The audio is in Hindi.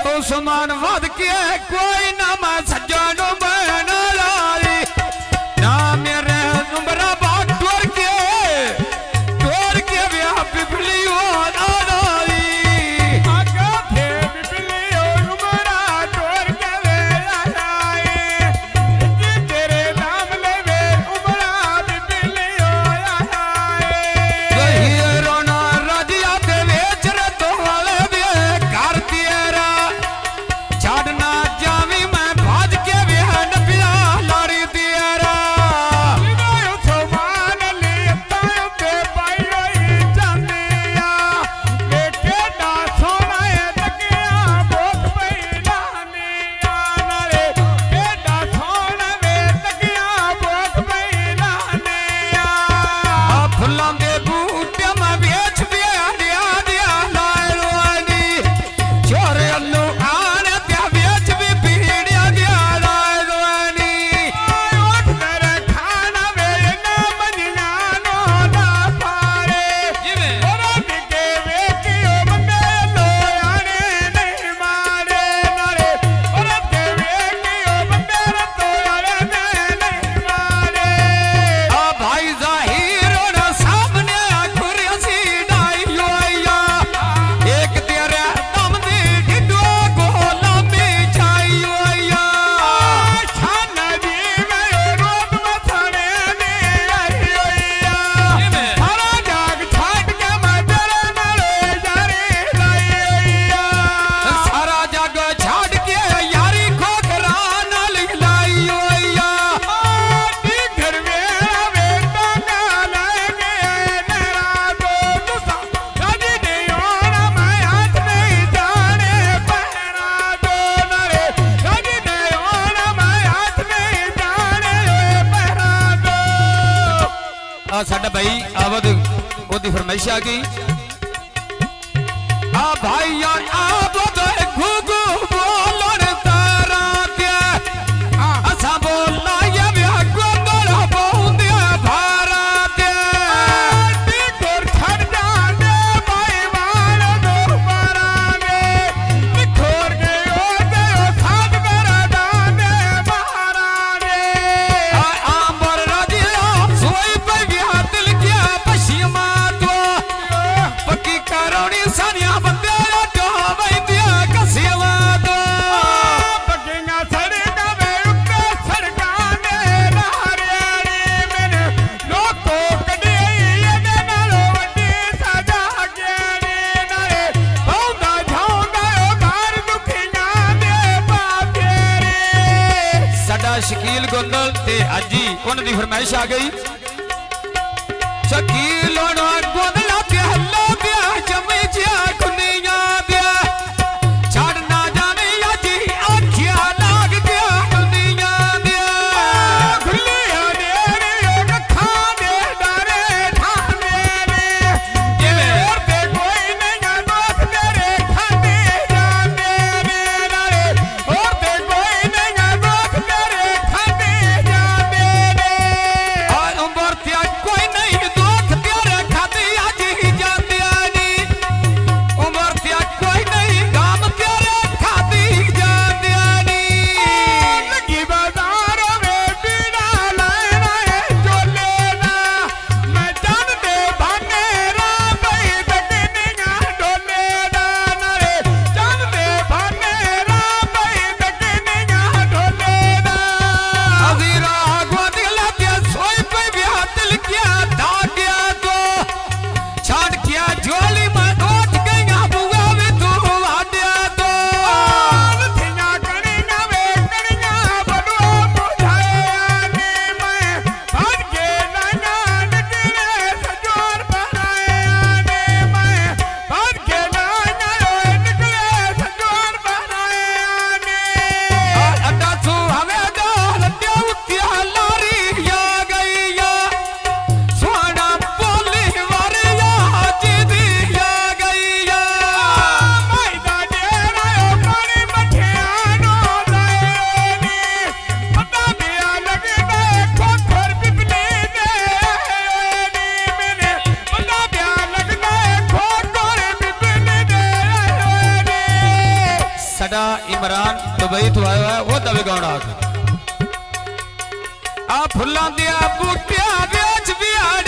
तो समान वध के कोई ना मैं सज्जन बन लाई ना मेरे उमरा बात तोड़ के ब्याह पिपली हो लाई आका थे पिपली और उमरा तोड़ के लाई कि तेरे नाम ले वे उमरा पिपली हो लाई रोना रजिया ते बेच रे तो वाले बे कर तेरा छाड़ना जावी मैं भाज के ब्याह न पिया लारी तेरा तो मान लेता ते पाई होई जानिया लेके ना सोना है तकिया भूख पई लानिया नाले केडा सोना वे तकिया भूख पई लानिया फुल्लां दे बूटे मैं बेच दिया लाए रोनी छोरे अल्लू आने त्या बेच भी पीड़िया दिया लाए रोनी उठ मेरे खाना वे ना मनिया नो ना पारे ओरा दिखे वे कियो बंदे लो आने नहीं मारे नारे ओरा के वे कियो बंदे तो आने नहीं मारे आ भाई जाहिर ना सामने खुरसी डाई लोया एक तेरे दम दे ढिडो गोला में छाई लोया छाना जी मैं रोक मथाने ने आई होया सारा जाग छाट के मैं तेरे नाले जारी लाई होया सारा जग छाड़ के यारी खोखरा नाल लाई होया नी घर मेरा बेटा ना लगे मेरा को तुसा राजी नहीं होना मैं हाथ नहीं जाने पहरा दो नरे राजी नहीं होना मैं हाथ नहीं जाने पहरा दो आ साडा भाई आवद ओदी फरमाइश आ गई आ भाई यार आवद घुगु बोलन तारा के असा बोलना ये ब्याह गोंदल बोंदे भारा के नी गोर छड़ जाने भाई मार दो पराने नी खोर गयो साथ मेरा दाने महाराने आंबर राजिया सोई पे ब्याह दिल किया पश्चिमा तो पक्की करोनी सानिया बंदे तो वैंदिया कसेवा तो बगिंगा सड़का वे उक्का सड़काने नारियारी मैंने लोको कड़ी ये नालो वड्डी सजा गेनी नारे बहुदा जाऊंगा ओ घर दुखियां दे बातेरे साडा शकील गोंदल ते अजी उन्हां दी फरमाइश आ गई शकील होना गोंदला के हल्ला ब्याह जमे जिया कुनिया ब्याह छाड़ना जावे अजी आखिया लाग गया दुनिया ब्याह खुलिया नेरे यो खाने डारे ठाने रे जिवें और ते कोई नहीं दोस्त तेरे खाने जाने रे नारे और ते कोई नहीं दोस्त तेरे खाने जाने रे और उम्र त्या कोई नहीं दोख तेरे साडा इमरान दुबई तो आया है वो दबे गाउंड आ फुल्लां दिया बूटियां वेच बिहाड़